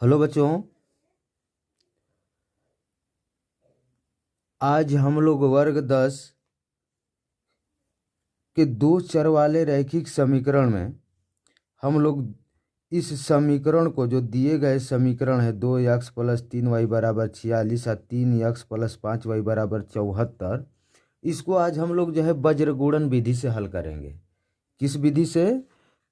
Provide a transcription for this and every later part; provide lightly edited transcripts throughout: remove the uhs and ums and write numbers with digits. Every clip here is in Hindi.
हेलो बच्चों। आज हम लोग वर्ग 10 के दो चर वाले रैखिक समीकरण में हम लोग इस समीकरण को, जो दिए गए समीकरण है 2x + 3y = 46 और 3x + 5y = 74, इसको आज हम लोग जो है वज्र गुणन विधि से हल करेंगे। किस विधि से?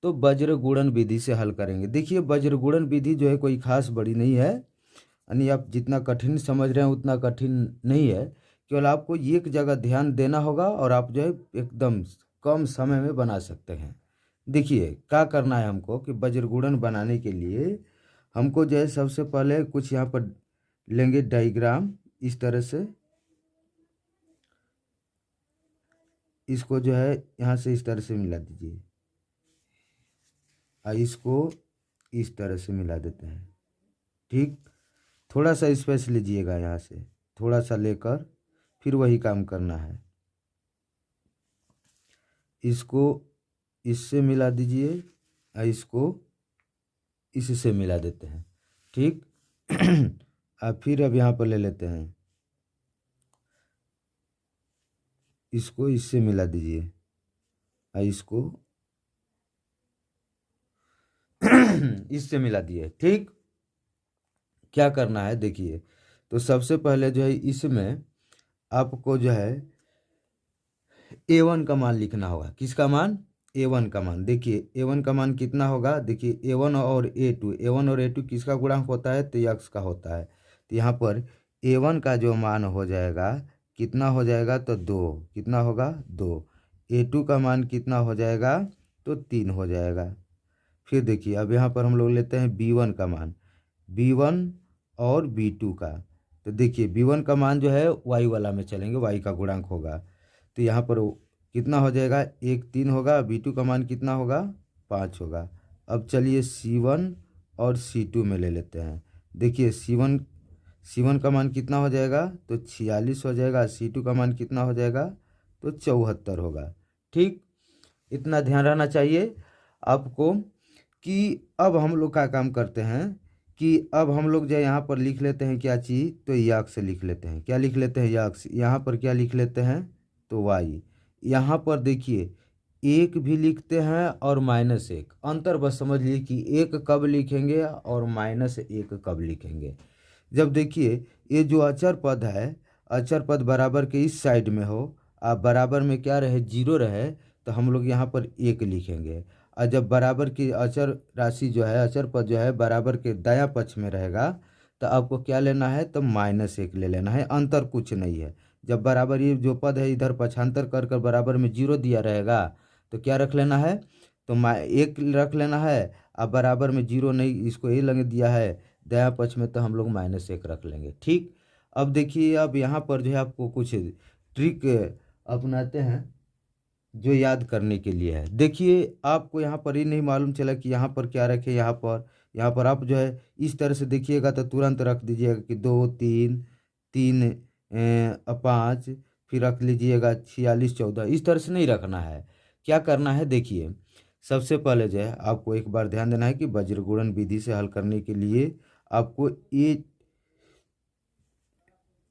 तो वज्र गुणन विधि से हल करेंगे। देखिए, वज्र गुणन विधि जो है कोई खास बड़ी नहीं है, यानी आप जितना कठिन समझ रहे हैं उतना कठिन नहीं है। केवल आपको एक जगह ध्यान देना होगा और आप जो है एकदम कम समय में बना सकते हैं। देखिए क्या करना है हमको कि वज्र गुणन बनाने के लिए हमको जो है सबसे पहले कुछ यहाँ पर लेंगे डायग्राम। इस तरह से इसको जो है यहाँ से इस तरह से मिला दीजिए और इसको इस तरह से मिला देते हैं। ठीक, थोड़ा सा स्पेस लीजिएगा, यहाँ से थोड़ा सा लेकर फिर वही काम करना है। इसको इससे मिला दीजिए और इसको इससे मिला देते हैं। ठीक अब फिर यहाँ पर ले लेते हैं, इसको इससे मिला दीजिए और इसको इससे मिला दिए। ठीक, क्या करना है देखिए, तो सबसे पहले जो है इसमें आपको जो है a1 का मान लिखना होगा। किसका मान? a1 का मान। देखिए a1 का मान कितना होगा? देखिए a1 और a2 किसका गुणांक होता है? तो x का होता है। तो यहाँ पर a1 का जो मान हो जाएगा कितना हो जाएगा? तो 2। कितना होगा? 2। a2 का मान कितना हो जाएगा? तो 3 हो जाएगा। फिर देखिए अब यहाँ पर हम लोग लेते हैं b1 का मान, b1 और b2 का। तो देखिए b1 का मान जो है y वाला में चलेंगे, y का गुणांक होगा। तो यहाँ पर कितना हो जाएगा? 1 3 होगा। b2 का मान कितना होगा? 5 होगा। अब चलिए c1 और c2 में ले लेते हैं। देखिए c1 का मान कितना हो जाएगा? तो 46 हो जाएगा। c2 का मान कितना हो जाएगा? तो 74 होगा। ठीक, इतना ध्यान रहना चाहिए आपको कि अब हम लोग का काम करते हैं कि अब हम लोग जो यहाँ पर लिख लेते हैं क्या चीज़? तो यक्स लिख लेते हैं। क्या लिख लेते हैं? यक्स। यहाँ पर क्या लिख लेते हैं? तो वाई। यहाँ पर देखिए एक भी लिखते हैं और -1। अंतर बस समझ लीजिए कि एक कब लिखेंगे और -1 कब लिखेंगे। जब देखिए ये जो अचर पद है, अचर पद बराबर के इस साइड में हो, आप बराबर में क्या रहे? 0 रहे, तो हम लोग यहाँ पर 1 लिखेंगे। और जब बराबर की अचर राशि जो है, अचर पद जो है बराबर के दायां पक्ष में रहेगा, तो आपको क्या लेना है? तो -1 ले लेना है। अंतर कुछ नहीं है। जब बराबर ये जो पद है इधर पक्षांतर कर कर बराबर में 0 दिया रहेगा, तो क्या रख लेना है? तो 1 रख लेना है। अब बराबर में 0 नहीं, इसको ये लग दिया है दायां पक्ष में, तो हम लोग -1 रख लेंगे। ठीक, अब देखिए अब यहाँ पर जो है आपको कुछ ट्रिक अपनाते हैं जो याद करने के लिए है। देखिए आपको यहाँ पर ही नहीं मालूम चला कि यहाँ पर क्या रखे। यहाँ पर आप जो है इस तरह से देखिएगा तो तुरंत रख दीजिएगा कि 2 3 3 5, फिर रख लीजिएगा 46 14। इस तरह से नहीं रखना है। क्या करना है देखिए, सबसे पहले जो है आपको एक बार ध्यान देना है कि वज्र गुणन विधि से हल करने के लिए आपको ये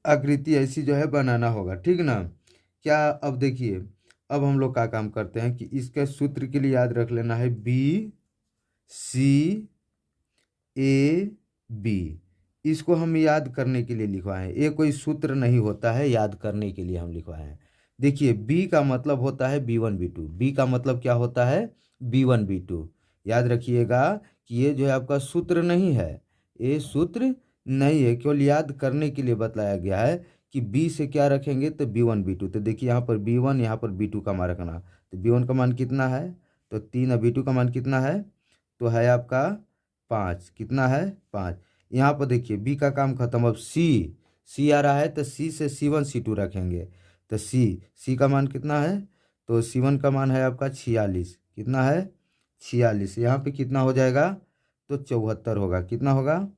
आकृति ऐसी जो है बनाना होगा। ठीक ना? क्या? अब देखिए अब हम लोग का काम करते हैं कि इसके सूत्र के लिए याद रख लेना है BCAB। इसको हम याद करने के लिए लिखवाए हैं, ये कोई सूत्र नहीं होता है, याद करने के लिए हम लिखवाए हैं। देखिए B का मतलब होता है B1 B2। B का मतलब क्या होता है? B1 B2। याद रखिएगा कि ये जो है आपका सूत्र नहीं है, ये सूत्र नहीं है, केवल याद करने के लिए बताया गया है कि B से क्या रखेंगे? तो B1 B2। तो देखिए यहाँ पर B1, यहाँ पर B2 का मान रखना। तो B1 का मान कितना है? तो 3। और B2 का मान कितना है? तो है आपका 5। कितना है? 5। यहाँ पर देखिए B का काम खत्म। अब C आ रहा है, तो C से C1 C2 रखेंगे। तो C का मान कितना है? तो C1 का मान है आपका 46। कितना है? 46। यहाँ पे कितना हो जाएगा? तो 74 होगा। कितना होगा?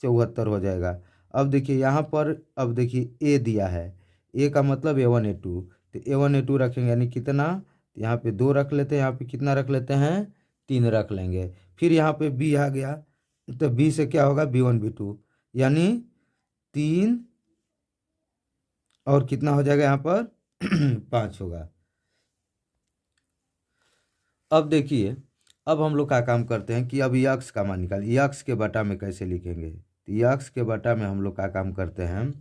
74 हो जाएगा। अब देखिए यहाँ पर, अब देखिए A दिया है, A का मतलब A1 A2। तो A1 A2 रखेंगे, यानी कितना? तो यहाँ पे 2 रख लेते हैं, यहाँ पे कितना रख लेते हैं? 3 रख लेंगे। फिर यहाँ पे B आ गया, तो बी से क्या होगा B1 B2, यानी 3 और कितना हो जाएगा यहाँ पर 5 होगा। अब देखिए, अब हम लोग का काम करते हैं कि अब यक्स का मान निकाल, यक्स के बटा में कैसे लिखेंगे। तो यक्स के बटा में हम लोग का काम करते हैं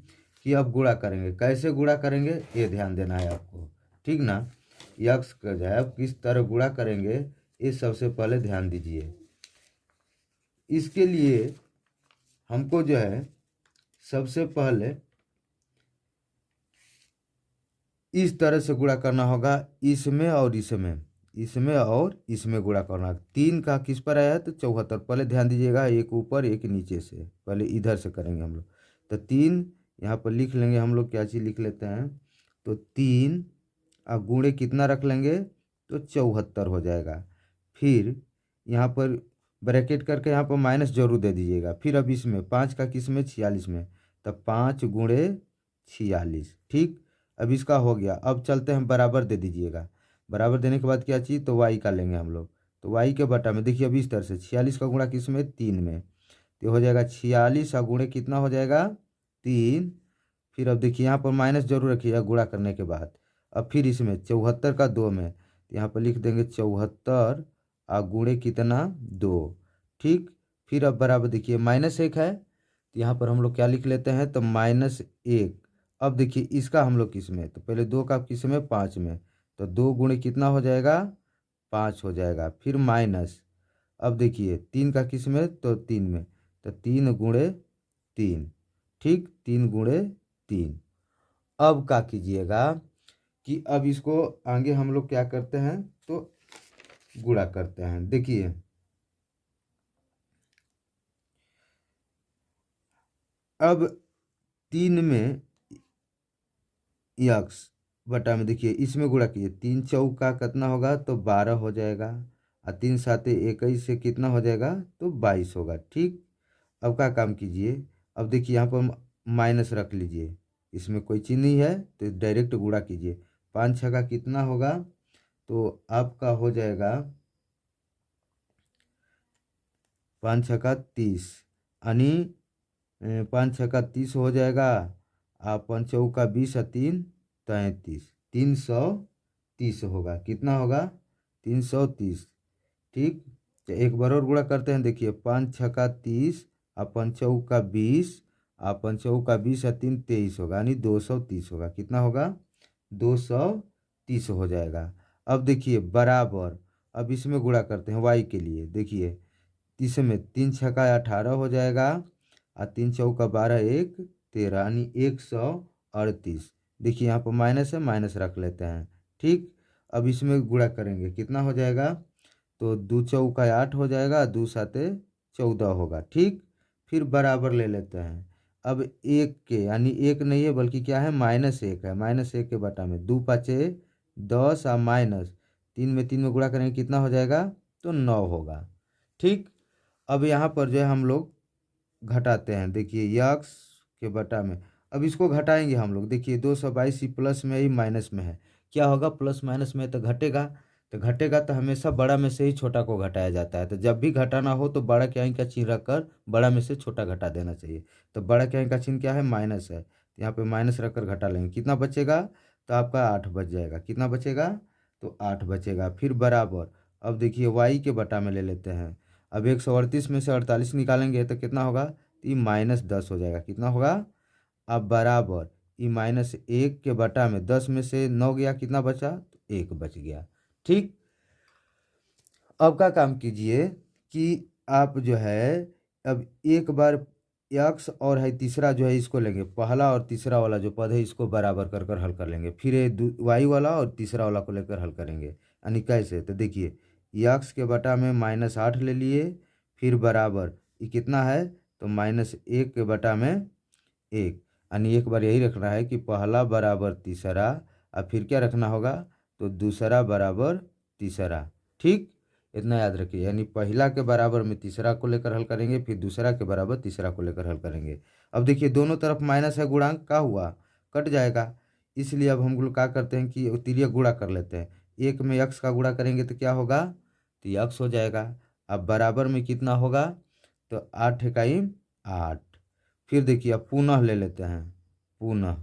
कि अब गुणा करेंगे। कैसे गुणा करेंगे ये ध्यान देना है आपको, ठीक ना। यक्स का जो है अब किस तरह गुणा करेंगे ये सबसे पहले ध्यान दीजिए। इसके लिए हमको जो है सबसे पहले इस तरह से गुणा करना होगा, इसमें और इसमें गुणा करना। 3 का किस पर आया है तो 74। पहले ध्यान दीजिएगा, एक ऊपर एक नीचे से, पहले इधर से करेंगे हम लोग। तो 3 यहाँ पर लिख लेंगे हम लोग, क्या चीज़ लिख लेते हैं तो 3 और गुणे कितना रख लेंगे तो 74 हो जाएगा। फिर यहाँ पर ब्रैकेट करके यहाँ पर माइनस जरूर दे दीजिएगा। फिर अब इसमें 5 का किस में 46 में, तब 5 गुणे 46, ठीक। अब इसका हो गया। अब चलते हैं बराबर दे दीजिएगा। बराबर देने के बाद क्या चीज़ तो वाई का लेंगे हम लोग। तो वाई के बटा में देखिए अभी इस तरह से 46 का गुणा किस में 3 में, तो हो जाएगा 46 और गुणे कितना हो जाएगा 3। फिर अब देखिए यहाँ पर माइनस जरूर रखिएगा गुणा करने के बाद। अब फिर इसमें 74 का 2 में, तो यहाँ पर लिख देंगे 74 और गुणे कितना 2, ठीक। फिर अब बराबर देखिए -1 है, तो यहाँ पर हम लोग क्या लिख लेते हैं तो -1। अब देखिए इसका हम लोग किस में, तो पहले 2 का किस में 5 में, तो 2 गुणे कितना हो जाएगा 5 हो जाएगा। फिर माइनस, अब देखिए 3 का किस में तो 3 में, तो 3 गुणे 3, ठीक, 3 गुणे 3। अब क्या कीजिएगा कि अब इसको आगे हम लोग क्या करते हैं तो गुणा करते हैं। देखिए अब 3 में यक्स बटा में देखिए इसमें गुणा कीजिए, 3 चौका कितना होगा तो 12 हो जाएगा, और 3 साते 21 से कितना हो जाएगा तो 22 होगा, ठीक। अब का काम कीजिए, अब देखिए यहाँ पर माइनस रख लीजिए, इसमें कोई चीज़ नहीं है तो डायरेक्ट गुणा कीजिए। 5 छक्का कितना होगा तो आपका हो जाएगा 5 छक्का 30, यानी 5 छक्का 30 हो जाएगा, और 5 चौका 20 और 3 33, 330 होगा। कितना होगा 330, ठीक। तो एक बार और गुणा करते हैं। देखिए 5 छक्का 30 और 5 चौका 20 और 5 चौका 20 और 3 23 होगा, यानी 230 होगा। कितना होगा 230 हो जाएगा। अब देखिए बराबर, अब इसमें गुणा करते हैं वाई के लिए। देखिए इसमें 3 छक्का 18 हो जाएगा, और 3 चौका 12 1 13, यानी 138। देखिए यहाँ पर माइनस है, माइनस रख लेते हैं, ठीक। अब इसमें गुणा करेंगे कितना हो जाएगा तो 2 चौका 8 हो जाएगा, 2 साते 14 होगा, ठीक। फिर बराबर ले लेते हैं। अब एक के, यानी एक नहीं है बल्कि क्या है -1 है, -1 के बटा में 2 पाँचे 10 और माइनस 3 में 3 में गुणा करेंगे कितना हो जाएगा तो 9 होगा, ठीक। अब यहाँ पर जो है हम लोग घटाते हैं। देखिए यक्स के बटा में, अब इसको घटाएंगे हम लोग। देखिए 222 ही प्लस में ही माइनस में है, क्या होगा प्लस माइनस में तो घटेगा। तो घटेगा तो हमेशा बड़ा में से ही छोटा को घटाया जाता है। तो जब भी घटाना हो तो बड़ा के अंक का चिन्ह रखकर बड़ा में से छोटा घटा देना चाहिए। तो बड़ा के अंक का चिन्ह क्या है माइनस है, तो यहाँ पे माइनस रखकर घटा लेंगे। कितना बचेगा तो आपका 8 बच जाएगा। कितना बचेगा तो 8 बचेगा। फिर बराबर, अब देखिए वाई के बटा में ले लेते हैं। अब 138 में से 48 निकालेंगे तो कितना होगा तो ये -10 हो जाएगा। कितना होगा अब बराबर ये -1 के बटा में 10 में से 9 गया, कितना बचा तो 1 बच गया, ठीक। अब का काम कीजिए कि आप जो है अब एक बार यक्स और है तीसरा जो है इसको लेंगे, पहला और तीसरा वाला जो पद है इसको बराबर कर कर हल कर लेंगे। फिर ये वाई वाला और तीसरा वाला को लेकर हल करेंगे। यानी कैसे तो देखिए यक्स के बटा में -8 ले लिए, फिर बराबर ये कितना है तो -1 के बटा में 1, यानी एक बार यही रखना है कि पहला बराबर तीसरा, और फिर क्या रखना होगा तो दूसरा बराबर तीसरा, ठीक। इतना याद रखिए, यानी पहला के बराबर में तीसरा को लेकर हल करेंगे, फिर दूसरा के बराबर तीसरा को लेकर हल करेंगे। अब देखिए दोनों तरफ माइनस है, गुणांक का हुआ कट जाएगा। इसलिए अब हम लोग क्या करते हैं कि तिर्यक गुणा कर लेते हैं। एक में यक्स का गुणा करेंगे तो क्या होगा तो यक्स हो जाएगा। अब बराबर में कितना होगा तो 8 इकाई 8। फिर देखिए अब पुनः ले लेते हैं, पुनः।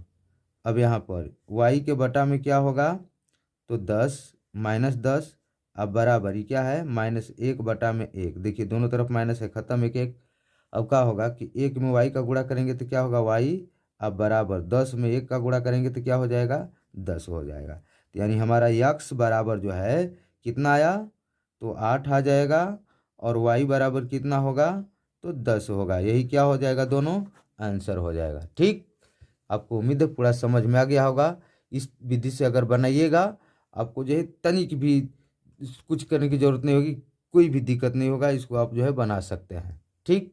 अब यहाँ पर y के बटा में क्या होगा, तो 10 -10। अब बराबर ही क्या है, -1/1। देखिए दोनों तरफ माइनस है, खत्म, एक एक। अब क्या होगा कि 1 में y का गुणा करेंगे तो क्या होगा, y। अब बराबर 10 में 1 का गुणा करेंगे तो क्या हो जाएगा, 10 हो जाएगा। तो यानी हमारा यक्स बराबर जो है कितना आया, तो 8 आ जाएगा। और y बराबर कितना होगा, तो 10 होगा। यही क्या हो जाएगा, दोनों आंसर हो जाएगा। ठीक, आपको उम्मीद है पूरा समझ में आ गया होगा। इस विधि से अगर बनाइएगा, आपको जो है तनिक भी कुछ करने की ज़रूरत नहीं होगी, कोई भी दिक्कत नहीं होगा, इसको आप जो है बना सकते हैं। ठीक।